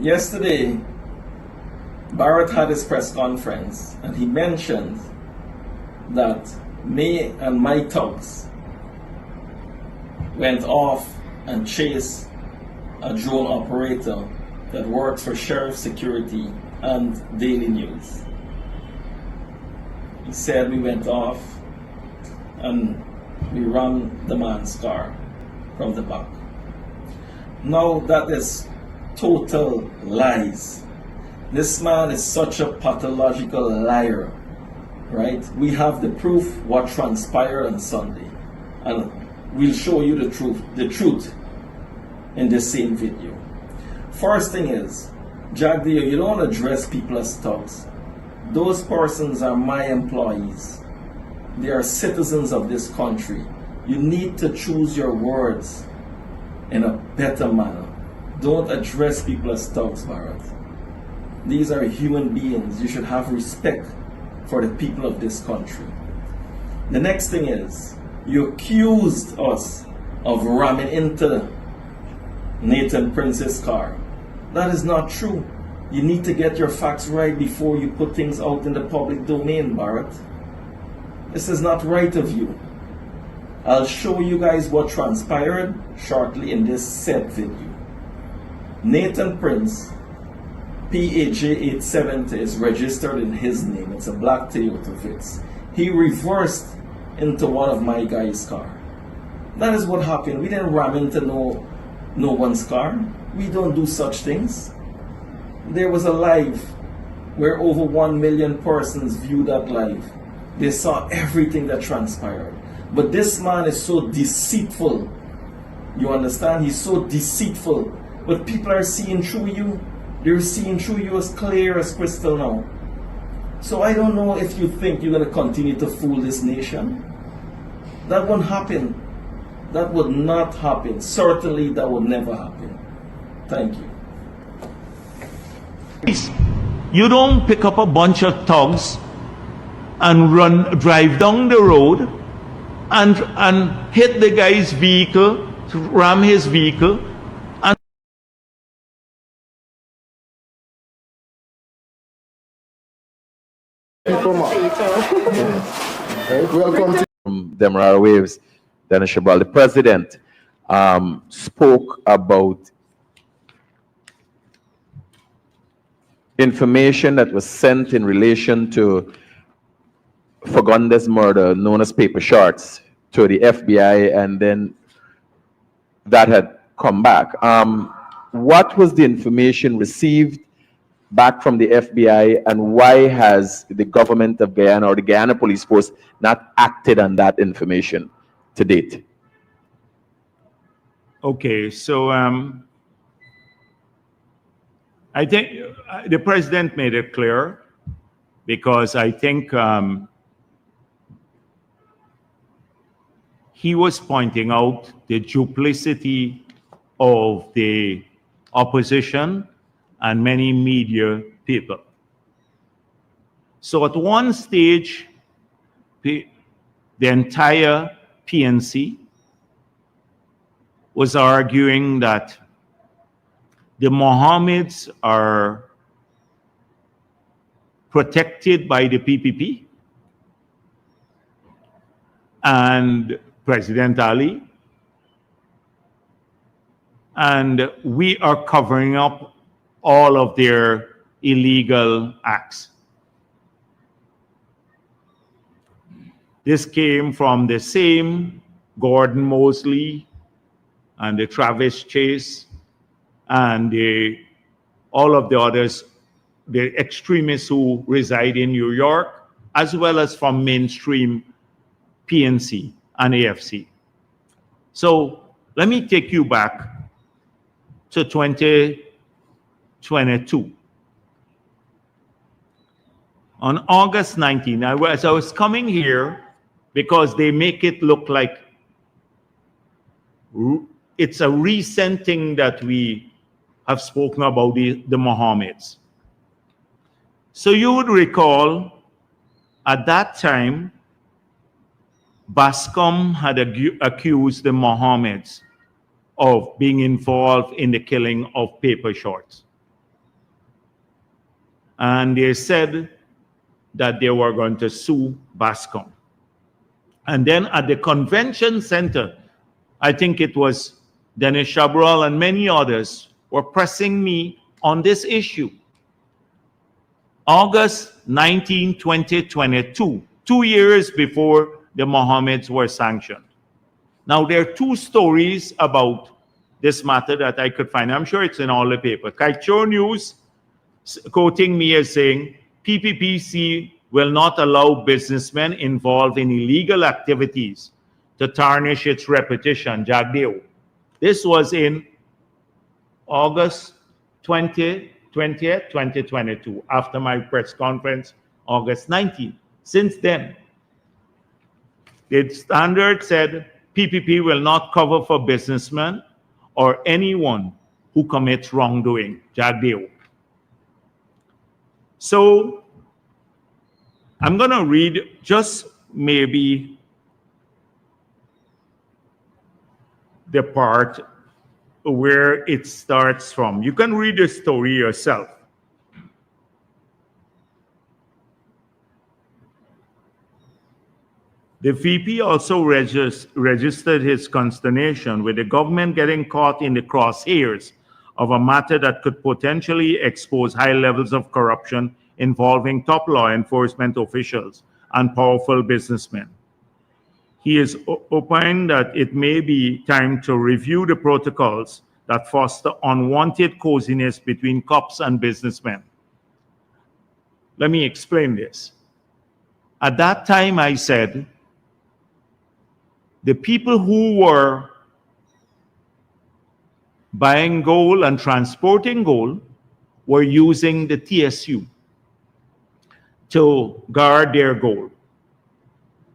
Yesterday, Barrett had his press conference and he mentioned that me and my thugs went off and chased a drone operator that works for Sheriff Security and Daily News. He said we went off and we rammed the man's car from the back. Now that is total lies. This man is such a pathological liar, right? We have the proof what transpired on Sunday, and we'll show you the truth in this same video. First thing is, Jagdeo, you don't address people as thugs. Those persons are my employees. They are citizens of this country. You need to choose your words in a better manner. Don't address people as thugs, Barrett. These are human beings. You should have respect for the people of this country. The next thing is, you accused us of ramming into Nathan Prince's car. That is not true. You need to get your facts right before you put things out in the public domain, Barrett. This is not right of you. I'll show you guys what transpired shortly in this said video. Nathan Prince, PAJ 870 is registered in his name. It's a black Toyota Vitz. He reversed into one of my guys' car. That is what happened. We didn't ram into no one's car. We don't do such things. There was a live where over 1 million persons viewed that live. They saw everything that transpired. But this man is so deceitful. You understand? He's so deceitful. But people are seeing through you. They're seeing through you as clear as crystal now. So I don't know if you think you're going to continue to fool this nation. That won't happen. That would not happen. Certainly that would never happen. Thank you. You don't pick up a bunch of thugs and drive down the road and hit the guy's vehicle, ram his vehicle, and welcome to Demerara Waves. Dennis Shabal, the president, spoke about information that was sent in relation to Fagundes murder, known as PAPERSHORTS, to the FBI, and then that had come back. What was the information received back from the FBI, and why has the government of Guyana or the Guyana Police Force not acted on that information to date? okay, so I think the president made it clear, because I think he was pointing out the duplicity of the opposition and many media people. So at one stage, the entire PNC was arguing that the Mohammeds are protected by the P.P.P. and President Ali, and we are covering up all of their illegal acts. This came from the same Gordon Mosley and the Travis Chase and all of the others, the extremists who reside in New York, as well as from mainstream PNC and A.F.C. So let me take you back to 2022. On August 19, as I was coming here, because they make it look like it's a recent thing that we have spoken about the Mohammeds. So you would recall at that time, Bascom had accused the Mohammeds of being involved in the killing of PAPERSHORTS. and they said that they were going to sue Bascom. And then at the convention center, I think it was Dennis Chabral and many others were pressing me on this issue. August 19, 2022, 2 years before the Mohammeds were sanctioned. Now, there are two stories about this matter that I could find. I'm sure it's in all the papers. Kaieteur News, quoting me as saying, PPPC will not allow businessmen involved in illegal activities to tarnish its reputation, Jagdeo. This was in August 20th, 2022, after my press conference, August 19th. Since then, the standard said PPP will not cover for businessmen or anyone who commits wrongdoing, Jagdeo. So I'm going to read just maybe the part where it starts from. You can read the story yourself. The VP also registered his consternation with the government getting caught in the crosshairs of a matter that could potentially expose high levels of corruption involving top law enforcement officials and powerful businessmen. He is opined that it may be time to review the protocols that foster unwanted coziness between cops and businessmen. Let me explain this. At that time, I said, the people who were buying gold and transporting gold were using the TSU to guard their gold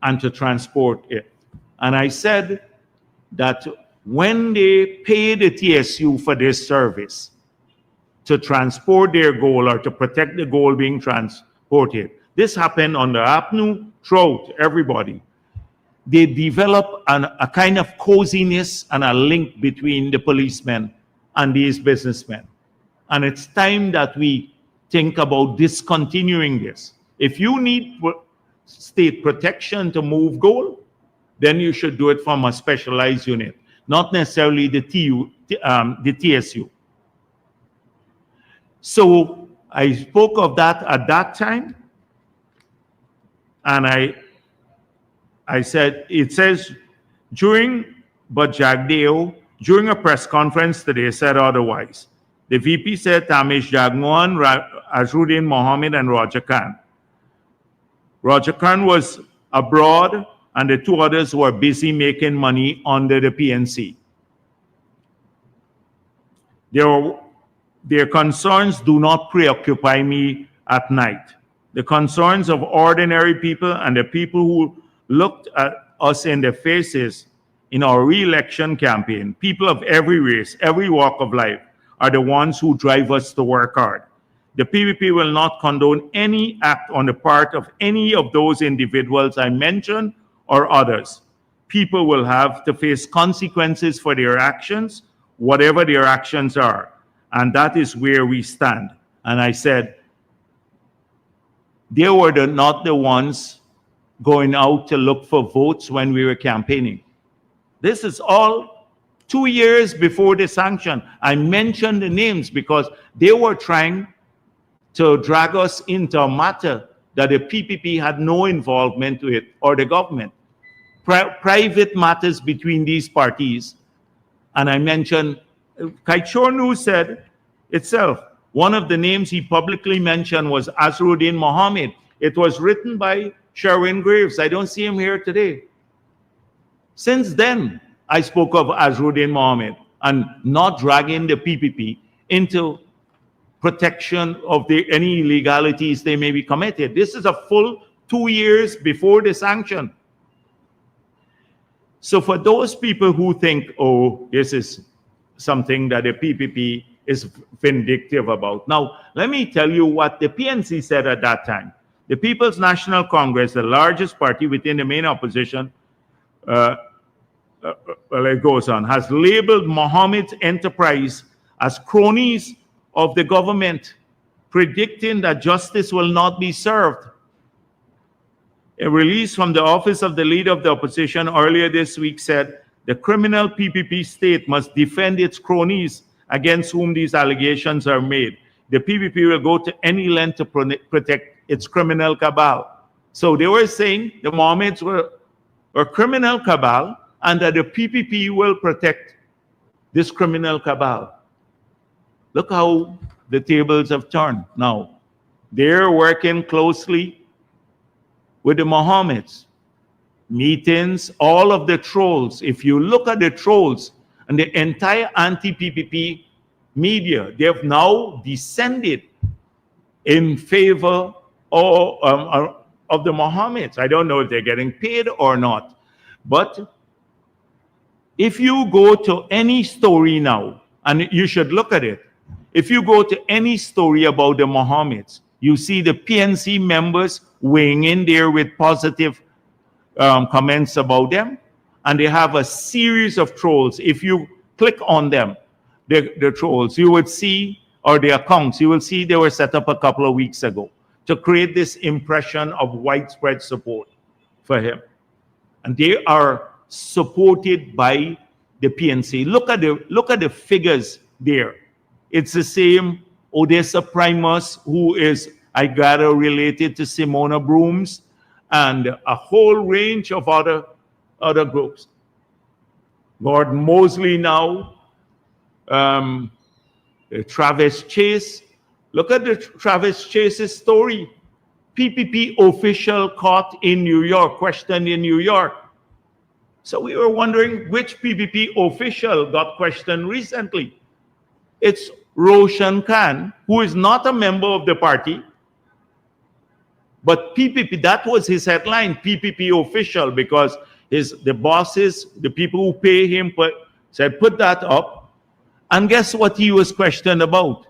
and to transport it. And I said that when they pay the TSU for this service to transport their gold or to protect the gold being transported, this happened on the A.P.N.U throughout everybody. They develop a kind of coziness and a link between the policemen and these businessmen. And it's time that we think about discontinuing this. If you need state protection to move gold, then you should do it from a specialized unit, not necessarily the TSU. So I spoke of that at that time, and I said, it says, but Jagdeo, during a press conference today, said otherwise. The VP said Tamish Jagmohan, Azruddin Mohamed, and Roger Khan. Roger Khan was abroad, and the two others were busy making money under the PNC. Their concerns do not preoccupy me at night. The concerns of ordinary people and the people who looked at us in the faces in our re-election campaign, people of every race, every walk of life, are the ones who drive us to work hard. The P.P.P. will not condone any act on the part of any of those individuals I mentioned or others. People will have to face consequences for their actions, whatever their actions are. And that is where we stand. And I said, they were not the ones going out to look for votes when we were campaigning. This is all 2 years before the sanction. I mentioned the names because they were trying to drag us into a matter that the P.P.P. had no involvement with, or the government. Private matters between these parties. And I mentioned, Kaieteur News said itself, one of the names he publicly mentioned was Azruddin Mohamed. It was written by Sherwin Graves. I don't see him here today. Since then, I spoke of Azruddin Mohamed and not dragging the P.P.P. into protection of any illegalities they may be committed. This is a full 2 years before the sanction. So for those people who think, oh, this is something that the P.P.P. is vindictive about. Now, let me tell you what the PNC said at that time. The People's National Congress, the largest party within the main opposition, well, it goes on, has labeled Mohammed's enterprise as cronies of the government. predicting that justice will not be served. A release from the office of the leader of the opposition earlier this week said the criminal P.P.P. state must defend its cronies against whom these allegations are made. The P.P.P. will go to any length to protect its criminal cabal. So they were saying the Mohammeds were criminal cabal and that the P.P.P. will protect this criminal cabal. Look how the tables have turned now. They're working closely with the Mohammeds. Meetings, all of the trolls. If you look at the trolls and the entire anti-P.P.P. media, they have now descended in favor of the Mohammeds. I don't know if they're getting paid or not. But if you go to any story now, and you should look at it, if you go to any story about the Mohammeds, you see the PNC members weighing in there with positive comments about them, and they have a series of trolls. If you click on them, the trolls, you would see, or the accounts, you will see they were set up a couple of weeks ago to create this impression of widespread support for him. And they are supported by the PNC. Look at the figures there. It's the same Odessa Primus, who is, I gather, related to Simona Brooms, and a whole range of other groups. Gordon Mosley now, Travis Chase. Look at the Travis Chase's story. P.P.P. official caught in New York, questioned in New York. So we were wondering which P.P.P. official got questioned recently. It's Roshan Khan, who is not a member of the party, but P.P.P., that was his headline, P.P.P. official, because the bosses, the people who pay him, said, put that up. And guess what he was questioned about?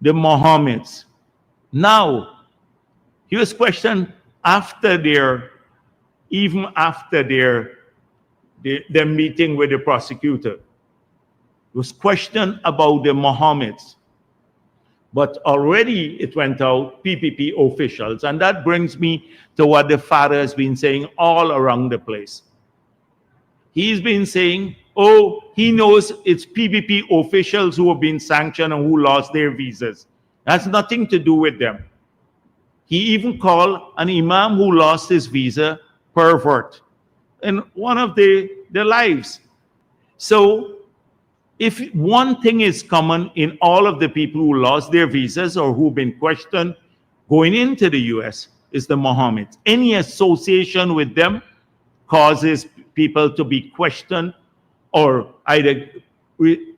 The Mohammeds. Now, he was questioned even after their meeting with the prosecutor. He was questioned about the Mohammeds. But already it went out, P.P.P. officials. And that brings me to what the father has been saying all around the place. He's been saying, oh, he knows it's P.P.P. officials who have been sanctioned and who lost their visas. That's nothing to do with them. He even called an imam who lost his visa pervert in one of the lives. So if one thing is common in all of the people who lost their visas or who've been questioned going into the US, is the Mohammeds. Any association with them causes people to be questioned or either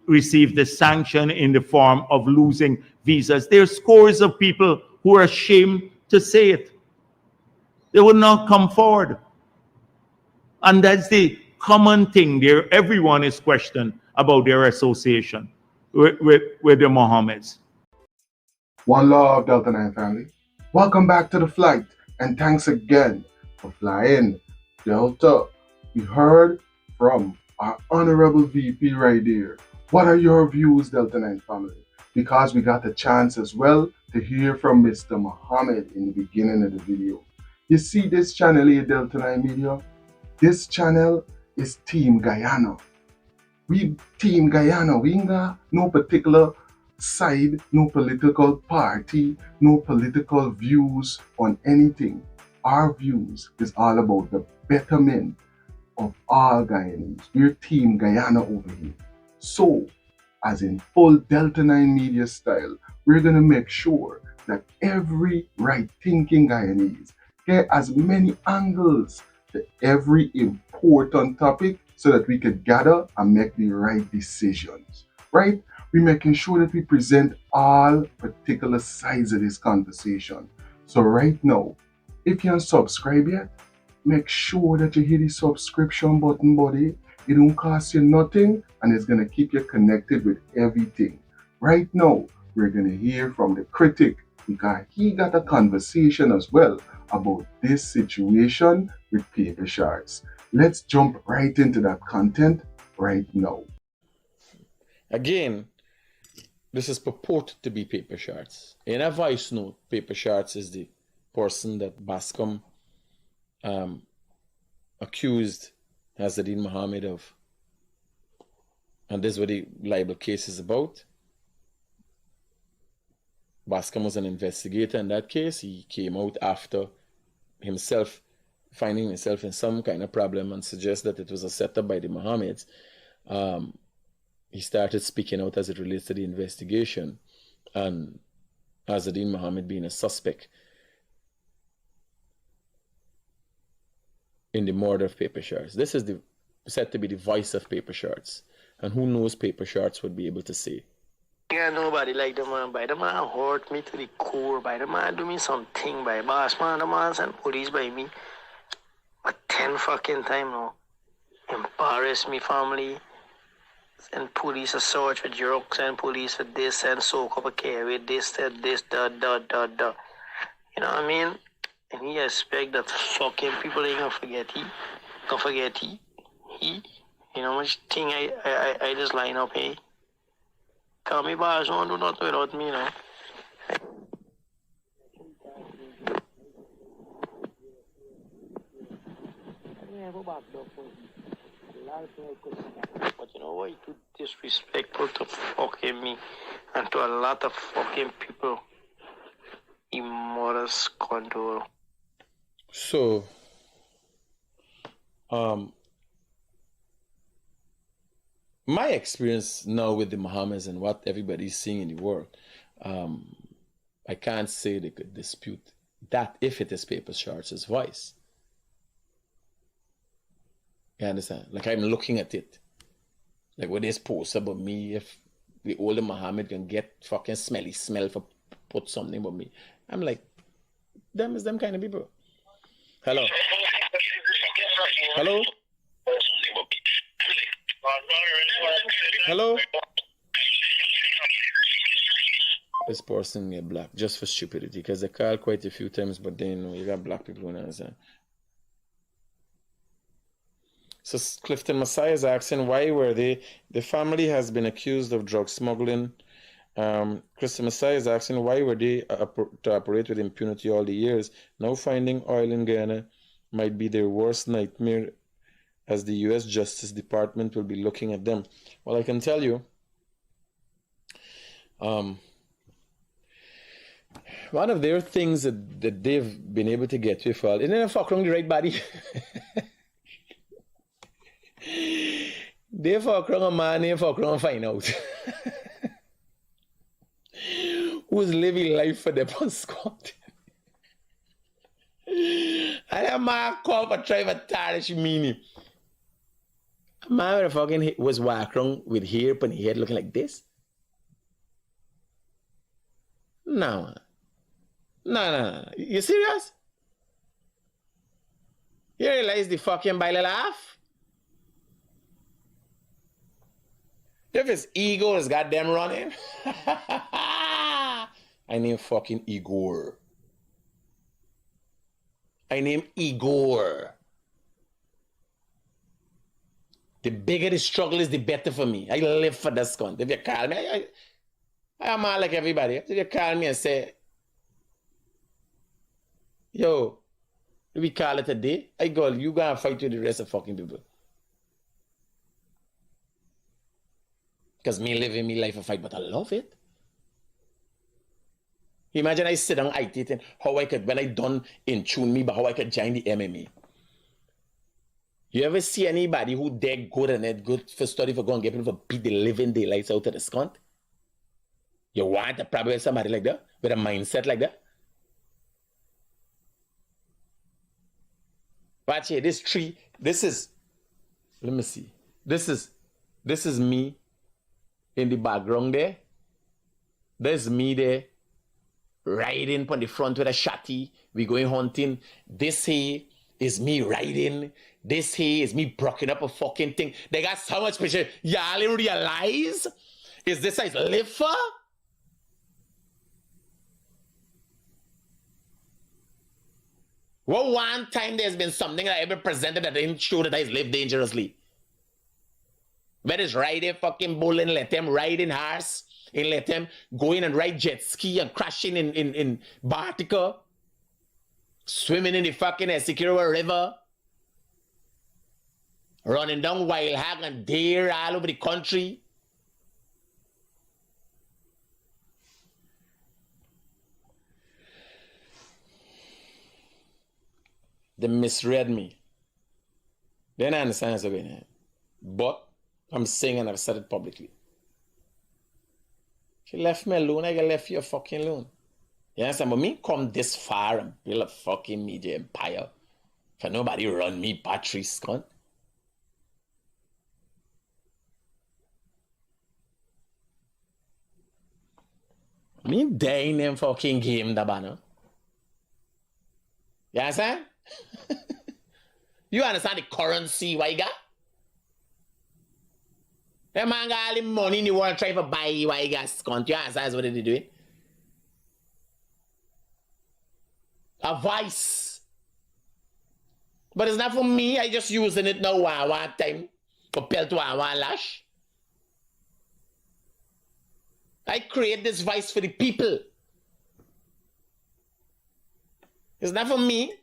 receive the sanction in the form of losing visas. There are scores of people who are ashamed to say it. They will not come forward. And that's the common thing there. Everyone is questioned about their association with the Mohammeds. One love, Delta 9 family. Welcome back to the flight, and thanks again for flying Delta. We heard from our honorable VP right there. What are your views, Delta 9 family? Because we got the chance as well to hear from Mr. Mohamed in the beginning of the video. You see this channel here, Delta 9 Media? This channel is Team Guyana. We Team Guyana. We ain't got no particular side, no political party, no political views on anything. Our views is all about the betterment of all Guyanese. We're Team Guyana over here. So, as in full Delta 9 Media style, we're going to make sure that every right-thinking Guyanese get as many angles to every important topic so that we could gather and make the right decisions, right? We're making sure that we present all particular sides of this conversation. So right now, if you haven't subscribed yet, make sure that you hit the subscription button, buddy. It don't cost you nothing, and it's going to keep you connected with everything. Right now, we're going to hear from the critic, because he got a conversation as well about this situation with PAPERSHORTS. Let's jump right into that content right now. Again, this is purported to be Paper Sharts. In a voice note, Paper Sharts is the person that Bascom accused Hazardine Mohamed of. And this is what the libel case is about. Bascom was an investigator in that case. He came out after himself finding himself in some kind of problem and suggest that it was a setup by the Mohammeds. He started speaking out as it relates to the investigation, and Hazardine Mohamed being a suspect in the murder of Paper Sharts. This is said to be the voice of Paper Sharts, and who knows Paper Sharts would be able to say. Yeah, nobody like the man, by the man hurt me to the core, by the man do me something, by boss man, the man send police by me. But 10 fucking time now. Embarrass me family. Send police a search for drugs, send police for this, and soak up a care with this, that, da. You know what I mean? And he expect that fucking people ain't gonna forget he. Gonna forget he. You know how much thing I just line up, hey? Call me boss, don't do nothing without me, you know. But you know what? It's too disrespectful to fucking me and to a lot of fucking people. Immortus control. So, my experience now with the Mohammeds and what everybody's seeing in the world, I can't say they could dispute that if it is Paper Sharts' voice. You understand? Like, I'm looking at it. Like, what is post about me, if the older Mohammed can get fucking smelly smell for put something about me. I'm like, them is them kind of people. Hello? Hello? Hello? This person get black just for stupidity, because they call quite a few times, but then you know you got black people who understand. So Clifton Messiah is asking, why were they? The family has been accused of drug smuggling. Clifton Messiah is asking, why were they to operate with impunity all the years? Now finding oil in Guyana might be their worst nightmare, as the U.S. Justice Department will be looking at them. Well, I can tell you, one of their things that they've been able to get with, well, isn't it a fuck wrong the right body? They fuck wrong a man, they fuck wrong find out. Who's living life for the on squad? And that man called for trying to tarnish me. A man fucking was walking around with hair upon his head looking like this? No. No. You serious? You realize the fucking Bible laugh? If his ego is goddamn running, I name fucking Igor. I name Igor. The bigger the struggle is, the better for me. I live for this cunt. If you call me, I am all like everybody. If you call me and say, yo, do we call it a day? I go, you gonna fight with the rest of fucking people. Because me living me life a fight, but I love it. Imagine I sit down, I did it, how I could, when I done in tune me, but how I could join the MMA. You ever see anybody who dead good and that good for study for going to get people for beat the living daylights out of the skunt? You want to probably somebody like that? With a mindset like that? Watch here, this tree, this is, let me see. This is me in the background there. There's me there, riding on the front with a shotty. We going hunting. This here is me riding. This here is me broken up a fucking thing. They got so much picture. Y'all realize? Is this size live for? Well, one time there's been something that I ever presented that didn't show that I live dangerously. Where is riding fucking bull and let them ride in horse and let them go in and ride jet ski and crashing in Bartica, swimming in the fucking Essequibo River, running down Wild Hog and Deer all over the country. They misread me. They don't understand what's going on. But I'm saying, and I've said it publicly. If you left me alone, I left you fucking alone. You understand? But me come this far and build a fucking media empire for nobody run me batteries, cunt. Me die in them fucking game, da banner. You understand? You understand the currency what you got? That man got all the money in the world trying to buy you what you got, cunt. You understand what they doing? A vice. But it's not for me. I just using it now one time compared to one lash. I create this vice for the people. It's not for me.